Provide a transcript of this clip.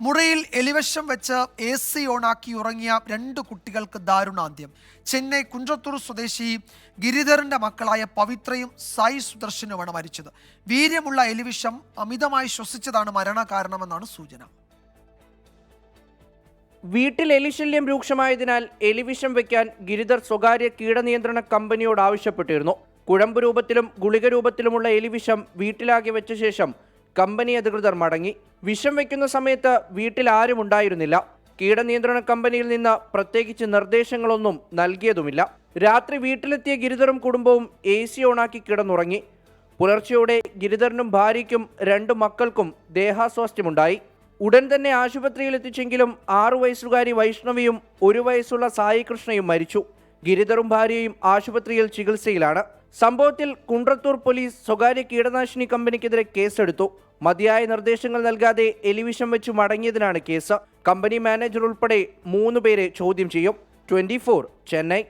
മുറിയിൽ എലിവിഷം വെച്ച് AC ഓണാക്കി ഉറങ്ങിയ 2 കുട്ടികൾക്ക് ദാരുണാന്ത്യം. ചെന്നൈ കുഞ്ചത്തൂർ സ്വദേശി ഗിരിധറിന്റെ മക്കളായ പവിത്രയും സായി സുദർശനുമാണ് മരിച്ചത്. വീര്യമുള്ള എലിവിഷം അമിതമായി ശ്വസിച്ചതാണ് മരണകാരണമെന്നാണ് സൂചന. വീട്ടിൽ എലിശല്യം രൂക്ഷമായതിനാൽ എലിവിഷം വയ്ക്കാൻ ഗിരിധർ സ്വകാര്യ കീടനിയന്ത്രണ കമ്പനിയോട് ആവശ്യപ്പെട്ടിരുന്നു. കുഴമ്പ് രൂപത്തിലും ഗുളിക രൂപത്തിലുമുള്ള എലിവിഷം വീട്ടിലാകെ വെച്ച ശേഷം കമ്പനി അധികൃതർ മടങ്ങി. വിഷം വയ്ക്കുന്ന സമയത്ത് വീട്ടിൽ ആരും ഉണ്ടായിരുന്നില്ല. കീടനിയന്ത്രണ കമ്പനിയിൽ നിന്ന് പ്രത്യേകിച്ച് നിർദ്ദേശങ്ങളൊന്നും നൽകിയതുമില്ല. രാത്രി വീട്ടിലെത്തിയ ഗിരിധറും കുടുംബവും AC ഓണാക്കി കിടന്നുറങ്ങി. പുലർച്ചെയോടെ ഗിരിധറിനും ഭാര്യയ്ക്കും 2 മക്കൾക്കും ദേഹാസ്വാസ്ഥ്യമുണ്ടായി. ഉടൻ തന്നെ ആശുപത്രിയിൽ എത്തിച്ചെങ്കിലും 6 വയസ്സുകാരി വൈഷ്ണവിയും 1 വയസ്സുള്ള സായി കൃഷ്ണയും മരിച്ചു. ഗിരിധറും ഭാര്യയും ആശുപത്രിയിൽ ചികിത്സയിലാണ്. സംഭവത്തിൽ കുണ്ട്രത്തൂർ പോലീസ് സ്വകാര്യ കീടനാശിനി കമ്പനിക്കെതിരെ കേസെടുത്തു. മതിയായ നിർദ്ദേശങ്ങൾ നൽകാതെ എലിവിഷം വെച്ച് മടങ്ങിയതിനാണ് കേസ്. കമ്പനി മാനേജർ ഉൾപ്പെടെ 3 പേരെ ചോദ്യം ചെയ്യും. 24 ചെന്നൈ.